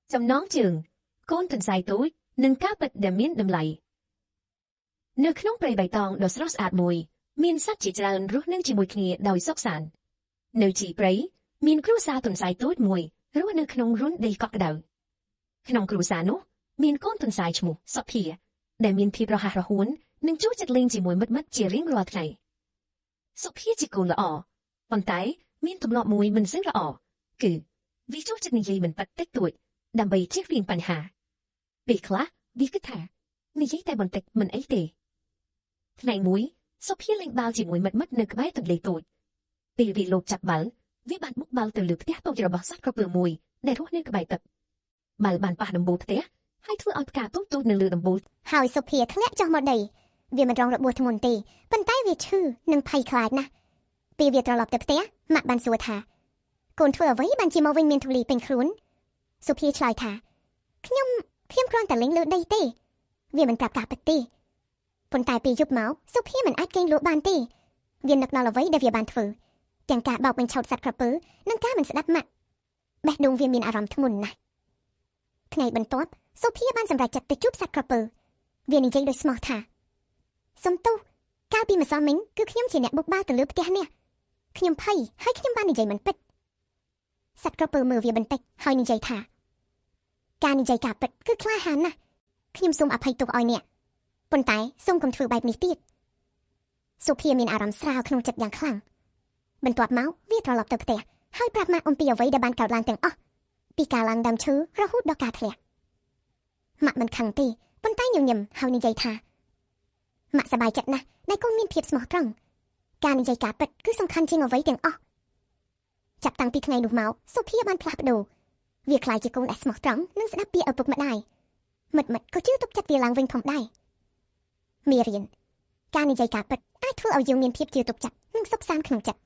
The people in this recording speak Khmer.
Trong nón trường, con tuần dài tối, nâng cá bật đầm miên đầm lầy. Nơi khung bầy bày tòng đỏ sốt ạt mùi, miên sát chỉ tràn rút nâng chỉ mùi khnia đòi sốc sản. Nơi chỉ bấy, miên cửu xa tuần dài tối mùi, rút nâng khung rún đầy cọc đầu. Khung cửu xa nốt, miên con tuần dài chmù, sọc hìa, để miên phì rò hà rò huốn, nâng chú chật lên chỉ mùi mất chỉ riêng rọt này. Sọc hìa chỉ cồn là ỏ, còn tái, miên tùm lọ mùi mình xứng ra ỏ, cử, vì chú chật này mình bật tích tuổi, đàm bày chiếc viên bàn hà. Bị khá, vì cứ thả, này giấy tay bằng tịch mình ấy tề. Này muối, sọc hìa lên bao chỉ mùi mất nơi cái tuần lệ tuổi. Vì lột chặt bal, vì bạn múc bal từ lượt tiếc tôi giờ bỏ sát có bừa mùi, để rút nơi cái bài tập. Bal bàn bà đầm bột tiếc, hai thứ ở cả tốt tốt nơi lừa đầm bột. ហើយសុភាធ្លាក់ចុះមកដីវាមិនរងរបួសធ្ងន់ទេប៉ុន្តែវាឈឺនិងភ័យខ្លាចណាស់ពេលវាត្រឡប់ទៅផ្ទះម៉ាក់បានសួរថាកូនធ្វើអ្វីបានជាមកវិញមានធូលីពេញខ្លួនសុភាឆ្លើយថាខ្ញុំគ្រាន់តែលេងលើដីទេវាមិនប្រាប់ការពិតទេប៉ុន្តែពេលយប់មកសុភាមិនអាចគេងលក់បានទេវានឹកដល់អ្វីដែលវាបានធ្វើទាំងការបោកបញ្ឆោតសត្វក្រពើនិងការមិនស្ដាប់ម៉ាក់បេះដូងវាមានអារម្មណ៍ធ្ងន់ណាស់ថ្ងៃបន្ទាប់សុភាបានសម្រេចចិត្តទៅជួបសត្វក្រពើវានិយាយដោយស្មោះថាសុំទោសកាលពីម្សិលមិញគឺខ្ញុំជាអ្នកបុកបាល់ទៅលើផ្ទះនេះខ្ញុំភ័យហើយខ្ញុំបាននិយាយមិនពិតសត្វក្រពើមើលវាបន្តិចហើយនិយាយថាការនិយាយការពិតគឺក្លាហានណាស់ខ្ញុំសូមអភ័យទោសឲ្យអ្នកប៉ុន្តែសូមកុំធ្វើបែបនេះទៀតសុភាមានអារម្មណ៍ស្រាលក្នុងចិត្តយ៉ាងខ្លាំងបន្ទាប់មកវាត្រឡប់ទៅផ្ទះហើយប្រាប់ម៉ាក់អំពីអ្វីដែលបានកើតឡើងទាំងអស់ពីការឡើងដើមឈើរហូតដល់ការធ្លាក់ម៉ាក់មិនខឹងទេប៉ុន្តែញញឹមហើយនិយាយថាម៉ាក់សប្បាយចិត្តណាស់ដែលកូនមានភាពស្មោះត្រង់ការនិយាយការពិតគឺសំខាន់ជាងអ្វីទាំងអស់ចាប់តាំងពីថ្ងៃនោះមកសុភាបានផ្លាស់ប្ដូរវាក្លាយជាកូនដែលស្មោះត្រង់និងស្ដាប់ពីឪពុកម្ដាយមិត្តក៏ជឿទុកចិត្តវាឡើងវិញផងដែរមេរៀនការនិយាយការពិតអាចធ្វើឲ្យយើងមានភាពជឿទុកចិត្តនិងសុខសាន្តក្នុងចិត្ត